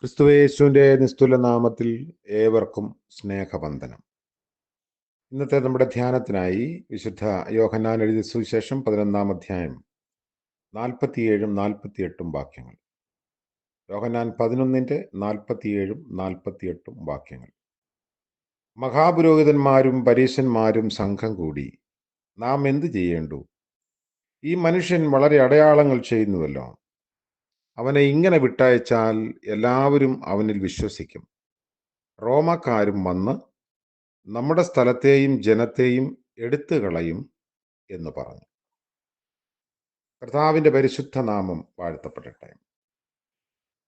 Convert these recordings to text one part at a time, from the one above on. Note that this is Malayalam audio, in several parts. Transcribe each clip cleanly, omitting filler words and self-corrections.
ക്രിസ്തുയേശുവിൻ്റെ നിസ്തുല നാമത്തിൽ ഏവർക്കും സ്നേഹവന്ദനം. ഇന്നത്തെ നമ്മുടെ ധ്യാനത്തിനായി വിശുദ്ധ യോഹന്നാൻ എഴുതിയ സുവിശേഷം 11-ാം അധ്യായം 47-ഉം 48-ഉം വാക്യങ്ങൾ. യോഹന്നാൻ 11-ന്റെ 47-ഉം 48-ഉം വാക്യങ്ങൾ. മഹാപുരോഹിതന്മാരും പരീശന്മാരും സംഘം കൂടി, നാം എന്ത് ചെയ്യേണ്ടു? ഈ മനുഷ്യൻ വളരെ അടയാളങ്ങൾ ചെയ്യുന്നുവല്ലോ. അവനെ ഇങ്ങനെ വിട്ടയച്ചാൽ എല്ലാവരും അവനിൽ വിശ്വസിക്കും. റോമക്കാരും വന്ന് നമ്മുടെ സ്ഥലത്തെയും ജനത്തെയും എടുത്തു കളയും എന്ന് പറഞ്ഞു. കർത്താവിൻ്റെ പരിശുദ്ധ നാമം വാഴ്ത്തപ്പെടട്ടെ.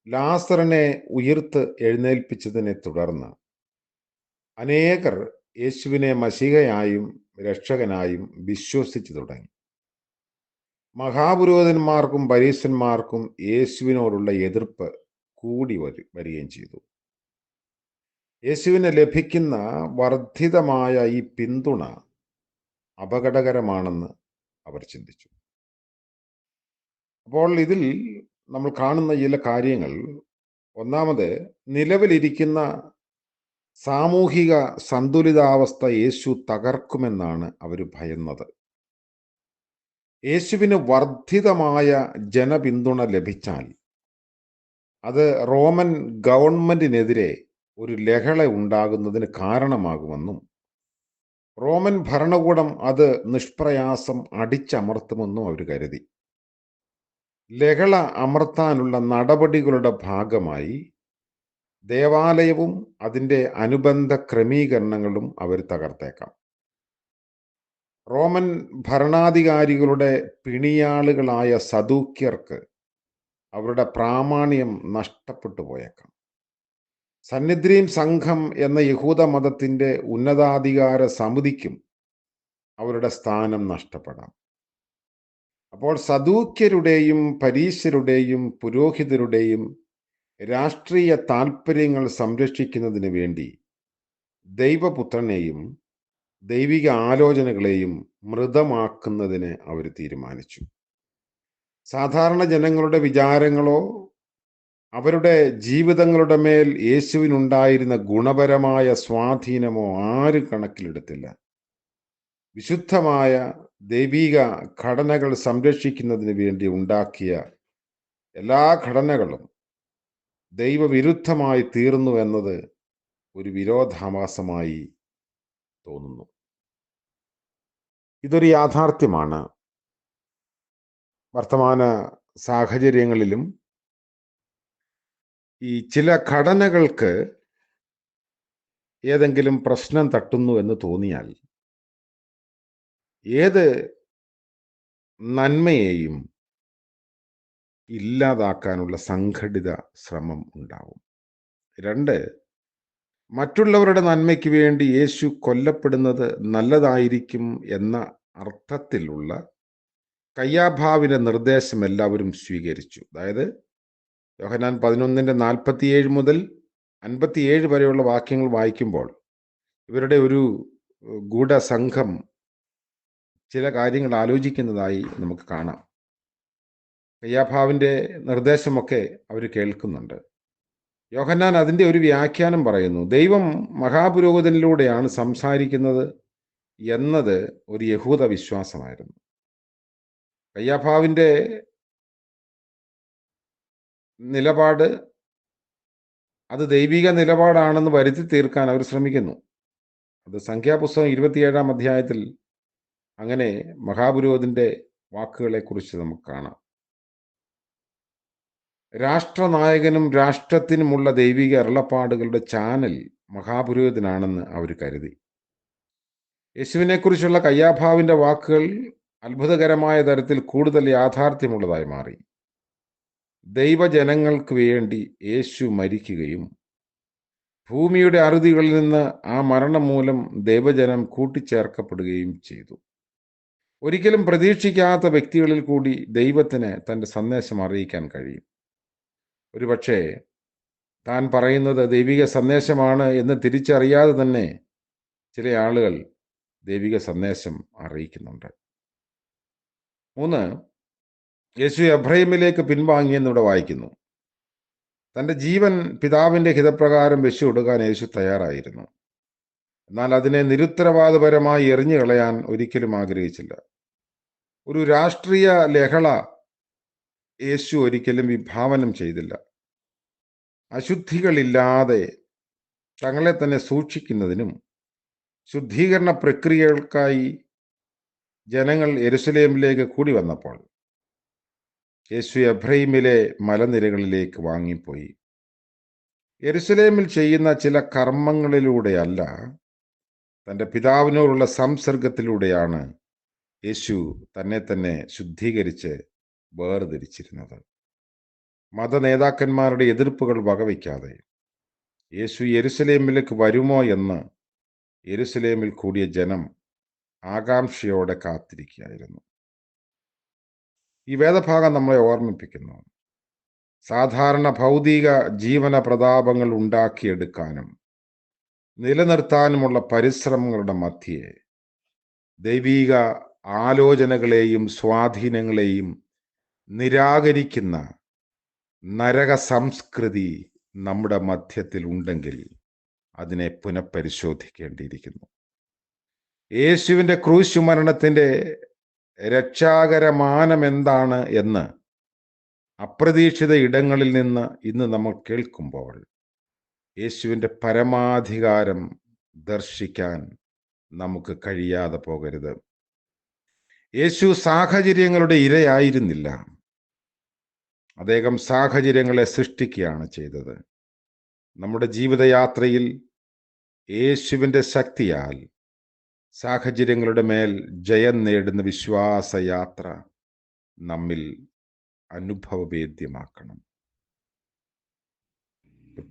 ലാസറിനെ ഉയർത്ത് എഴുന്നേൽപ്പിച്ചതിനെ തുടർന്ന് അനേകർ യേശുവിനെ മശീഹയായും രക്ഷകനായും വിശ്വസിച്ചു തുടങ്ങി. മഹാപുരോഹിതന്മാർക്കും പരീശന്മാർക്കും യേശുവിനോടുള്ള എതിർപ്പ് കൂടി വരികയും ചെയ്തു. യേശുവിന് ലഭിക്കുന്ന വർദ്ധിതമായ ഈ പിന്തുണ അപകടകരമാണെന്ന് അവർ ചിന്തിച്ചു. അപ്പോൾ ഇതിൽ നമ്മൾ കാണുന്ന ചില കാര്യങ്ങൾ, ഒന്നാമത്, നിലവിലിരിക്കുന്ന സാമൂഹിക സന്തുലിതാവസ്ഥ യേശു തകർക്കുമെന്നാണ് അവർ ഭയന്നത്. യേശുവിന് വർദ്ധിതമായ ജനപിന്തുണ ലഭിച്ചാൽ അത് റോമൻ ഗവൺമെന്റിനെതിരെ ഒരു ലഹള ഉണ്ടാകുന്നതിന് കാരണമാകുമെന്നും റോമൻ ഭരണകൂടം അത് നിഷ്പ്രയാസം അടിച്ചമർത്തുമെന്നും അവർ കരുതി. ലഹള അമർത്താനുള്ള നടപടികളുടെ ഭാഗമായി ദേവാലയവും അതിൻ്റെ അനുബന്ധ ക്രമീകരണങ്ങളും അവർ തകർത്തേക്കാം. റോമൻ ഭരണാധികാരികളുടെ പിണിയാളുകളായ സദൂക്യർക്ക് അവരുടെ പ്രാമാണ്യം നഷ്ടപ്പെട്ടു പോയേക്കാം. സന്നിദ്രീം സംഘം എന്ന യഹൂദ മതത്തിൻ്റെ ഉന്നതാധികാര സമിതിക്കും അവരുടെ സ്ഥാനം നഷ്ടപ്പെടാം. അപ്പോൾ സദൂക്യരുടെയും പരീശരുടെയും പുരോഹിതരുടെയും രാഷ്ട്രീയ താൽപ്പര്യങ്ങൾ സംരക്ഷിക്കുന്നതിന് വേണ്ടി ദൈവപുത്രനെയും ദൈവിക ആലോചനകളെയും മൃതമാക്കുന്നതിന് അവർ തീരുമാനിച്ചു. സാധാരണ ജനങ്ങളുടെ വിചാരങ്ങളോ അവരുടെ ജീവിതങ്ങളുടെ മേൽ യേശുവിനുണ്ടായിരുന്ന ഗുണപരമായ സ്വാധീനമോ ആരും കണക്കിലെടുത്തില്ല. വിശുദ്ധമായ ദൈവിക ഘടനകൾ സംരക്ഷിക്കുന്നതിന് വേണ്ടി ഉണ്ടാക്കിയ എല്ലാ ഘടനകളും ദൈവവിരുദ്ധമായി തീർന്നു എന്നത് ഒരു വിരോധാഭാസമായി തോന്നുന്നു. ഇതൊരു യാഥാർത്ഥ്യമാണ്. വർത്തമാന സാഹചര്യങ്ങളിലും ഈ ചില ഘടനകൾക്ക് ഏതെങ്കിലും പ്രശ്നം തട്ടുന്നു എന്ന് തോന്നിയാൽ ഏത് നന്മയെയും ഇല്ലാതാക്കാനുള്ള സംഘടിത ശ്രമം ഉണ്ടാവും. 2, മറ്റുള്ളവരുടെ നന്മയ്ക്ക് വേണ്ടി യേശു കൊല്ലപ്പെടുന്നത് നല്ലതായിരിക്കും എന്ന അർത്ഥത്തിലുള്ള കയ്യാഫാവിൻ്റെ നിർദ്ദേശം എല്ലാവരും സ്വീകരിച്ചു. അതായത് യോഹന്നാൻ 11-ന്റെ 47 മുതൽ 57 വരെയുള്ള വാക്യങ്ങൾ വായിക്കുമ്പോൾ ഇവരുടെ ഒരു ഗൂഢസംഘം ചില കാര്യങ്ങൾ ആലോചിക്കുന്നതായി നമുക്ക് കാണാം. കയ്യാഫാവിൻ്റെ നിർദ്ദേശമൊക്കെ അവർ കേൾക്കുന്നുണ്ട്. യോഹന്നാൻ അതിൻ്റെ ഒരു വ്യാഖ്യാനം പറയുന്നു. ദൈവം മഹാപുരോഹിതനിലൂടെയാണ് സംസാരിക്കുന്നത് എന്നത് ഒരു യഹൂദ വിശ്വാസമായിരുന്നു. കയ്യാഫാവിൻ്റെ നിലപാട് അത് ദൈവിക നിലപാടാണെന്ന് വരുത്തി തീർക്കാൻ അവർ ശ്രമിക്കുന്നു. അത് സംഖ്യാപുസ്തകം 27-ാം അധ്യായത്തിൽ അങ്ങനെ മഹാപുരോഹിതന്റെ വാക്കുകളെക്കുറിച്ച് നമുക്ക് കാണാം. രാഷ്ട്രനായകനും രാഷ്ട്രത്തിനുമുള്ള ദൈവിക അരുളപ്പാടുകളുടെ ചാനൽ മഹാപുരോഹിതനാണെന്ന് അവർ കരുതി. യേശുവിനെക്കുറിച്ചുള്ള കയ്യാഫാവിൻ്റെ വാക്കുകൾ അത്ഭുതകരമായ തരത്തിൽ കൂടുതൽ യാഥാർത്ഥ്യമുള്ളതായി മാറി. ദൈവജനങ്ങൾക്ക് വേണ്ടി യേശു മരിക്കുകയും ഭൂമിയുടെ അറുതികളിൽ നിന്ന് ആ മരണം മൂലം ദൈവജനം കൂട്ടിച്ചേർക്കപ്പെടുകയും ചെയ്തു. ഒരിക്കലും പ്രതീക്ഷിക്കാത്ത വ്യക്തികളിൽ കൂടി ദൈവത്തിന് തൻ്റെ സന്ദേശം അറിയിക്കാൻ കഴിയും. ഒരുപക്ഷെ താൻ പറയുന്നത് ദൈവിക സന്ദേശമാണ് എന്ന് തിരിച്ചറിയാതെ തന്നെ ചില ആളുകൾ ദൈവിക സന്ദേശം അറിയിക്കുന്നുണ്ട്. 3, യേശു എബ്രഹീമിലേക്ക് പിൻവാങ്ങിയെന്നിവിടെ വായിക്കുന്നു. തൻ്റെ ജീവൻ പിതാവിൻ്റെ ഹിതപ്രകാരം വെച്ചുകൊടുക്കാൻ യേശു തയ്യാറായിരുന്നു. എന്നാൽ അതിനെ നിരുത്തരവാദപരമായി എറിഞ്ഞു കളയാൻ ഒരിക്കലും ആഗ്രഹിച്ചില്ല. ഒരു രാഷ്ട്രീയ ലഹള യേശു ഒരിക്കലും വിഭാവനം ചെയ്തില്ല. അശുദ്ധികളില്ലാതെ തങ്ങളെ തന്നെ സൂക്ഷിക്കുന്നതിനും ശുദ്ധീകരണ പ്രക്രിയകൾക്കായി ജനങ്ങൾ യെരുശലേമിലേക്ക് കൂടി വന്നപ്പോൾ യേശു എഫ്രൈമിലെ മലനിരകളിലേക്ക് വാങ്ങിപ്പോയി. യെരുശലേമിൽ ചെയ്യുന്ന ചില കർമ്മങ്ങളിലൂടെയല്ല, തൻ്റെ പിതാവിനോടുള്ള സംസർഗത്തിലൂടെയാണ് യേശു തന്നെ തന്നെ ശുദ്ധീകരിച്ച് വേർതിരിച്ചിരുന്നത്. മത നേതാക്കന്മാരുടെ എതിർപ്പുകൾ വകവയ്ക്കാതെ യേശു യെരുശലേമിലേക്ക് വരുമോ എന്ന് യെരുശലേമിൽ കൂടിയ ജനം ആകാംക്ഷയോടെ കാത്തിരിക്കുകയായിരുന്നു. ഈ വേദഭാഗം നമ്മളെ ഓർമ്മിപ്പിക്കുന്നു, സാധാരണ ഭൗതിക ജീവന പ്രതാപങ്ങൾ ഉണ്ടാക്കിയെടുക്കാനും നിലനിർത്താനുമുള്ള പരിശ്രമങ്ങളുടെ മധ്യേ ദൈവീക ആലോചനകളെയും സ്വാധീനങ്ങളെയും നിരാകരിക്കുന്ന നരക സംസ്കൃതി നമ്മുടെ മധ്യത്തിൽ ഉണ്ടെങ്കിൽ അതിനെ പുനഃപരിശോധിക്കേണ്ടിയിരിക്കുന്നു. യേശുവിൻ്റെ ക്രൂശ് മരണത്തിൻ്റെ രക്ഷാകരമാനം എന്താണ് എന്ന് അപ്രതീക്ഷിത ഇടങ്ങളിൽ നിന്ന് ഇന്ന് നമ്മൾ കേൾക്കുമ്പോൾ യേശുവിൻ്റെ പരമാധികാരം ദർശിക്കാൻ നമുക്ക് കഴിയാതെ പോകരുത്. യേശു സാഹചര്യങ്ങളുടെ ഇരയായിരുന്നില്ല. അദ്ദേഹം സാഹചര്യങ്ങളെ സൃഷ്ടിക്കുകയാണ് ചെയ്തത്. നമ്മുടെ ജീവിതയാത്രയിൽ യേശുവിൻ്റെ ശക്തിയാൽ സാഹചര്യങ്ങളുടെ മേൽ ജയം നേടുന്ന വിശ്വാസയാത്ര നമ്മിൽ അനുഭവവേദ്യമാക്കണം.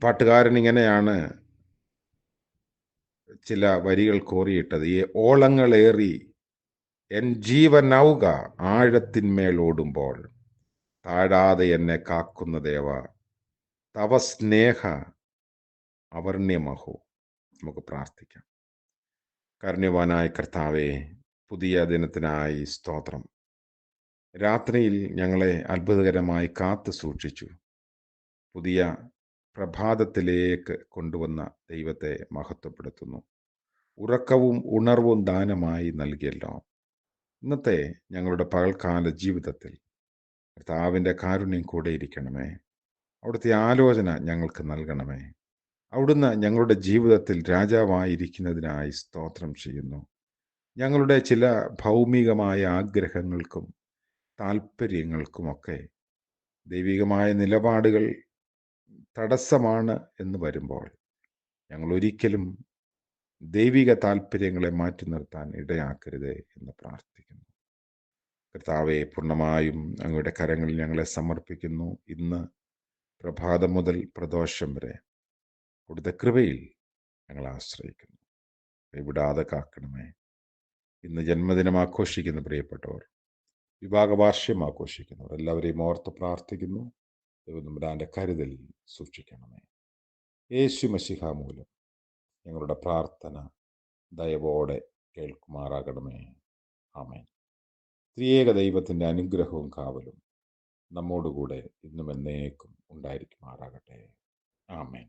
പാട്ടുകാരൻ ഇങ്ങനെയാണ് ചില വരികൾ കോറിയിട്ടത്: ഈ ഓളങ്ങളേറി എൻ ജീവനൗക ആഴത്തിന്മേൽ ഓടുമ്പോൾ താഴാതെ എന്നെ കാക്കുന്ന ദേവ, തവ സ്നേഹ അവർണ്യമഹോ. നമുക്ക് പ്രാർത്ഥിക്കാം. കാരുണ്യവാനായ കർത്താവേ, പുതിയ ദിനത്തിനായി സ്തോത്രം. രാത്രിയിൽ ഞങ്ങളെ അത്ഭുതകരമായി കാത്തു സൂക്ഷിച്ചു. പുതിയ പ്രഭാതത്തിലേക്ക് കൊണ്ടുവന്ന ദൈവത്തെ മഹത്വപ്പെടുത്തുന്നു. ഉറക്കവും ഉണർവും ദാനമായി നൽകിയല്ലോ. ഇന്നത്തെ ഞങ്ങളുടെ പകൽക്കാല ജീവിതത്തിൽ കർത്താവിൻ്റെ കാരുണ്യം കൂടെ ഇരിക്കണമേ. അവിടുത്തെ ആലോചന ഞങ്ങൾക്ക് നൽകണമേ. അവിടുന്ന് ഞങ്ങളുടെ ജീവിതത്തിൽ രാജാവായിരിക്കുന്നതിനായി സ്തോത്രം ചെയ്യുന്നു. ഞങ്ങളുടെ ചില ഭൗമികമായ ആഗ്രഹങ്ങൾക്കും താല്പര്യങ്ങൾക്കുമൊക്കെ ദൈവികമായ നിലപാടുകൾ തടസ്സമാണ് എന്ന് വരുമ്പോൾ ഞങ്ങൾ ഒരിക്കലും ദൈവിക താല്പര്യങ്ങളെ മാറ്റി നിർത്താൻ ഇടയാക്കരുത് എന്ന് പ്രാർത്ഥിക്കുന്നു. കർത്താവെ, പൂർണ്ണമായും അങ്ങയുടെ കരങ്ങളിൽ ഞങ്ങളെ സമർപ്പിക്കുന്നു. ഇന്ന് പ്രഭാതം മുതൽ പ്രദോഷം വരെ അവിടുത്തെ കൃപയിൽ ഞങ്ങൾ ആശ്രയിക്കുന്നു. കൈവിടാതെ കാക്കണമേ. ഇന്ന് ജന്മദിനം ആഘോഷിക്കുന്ന പ്രിയപ്പെട്ടവർ, വിവാഹവാർഷികം ആഘോഷിക്കുന്നവർ എല്ലാവരെയും ഓർത്ത് പ്രാർത്ഥിക്കുന്നു. ദൈവനമ്പുരാന്റെ കരുതലിൽ സൂക്ഷിക്കണമേ. യേശു മശിഹ മൂലം ഞങ്ങളുടെ പ്രാർത്ഥന ദയവോടെ കേൾക്കുമാറാകണമേ. ആമേൻ. ത്രിയേക ദൈവത്തിൻ്റെ അനുഗ്രഹവും കാവലും നമ്മോടുകൂടെ ഇന്നും എന്നേക്കും ഉണ്ടായിരിക്കുമാറാകട്ടെ. ആമേൻ.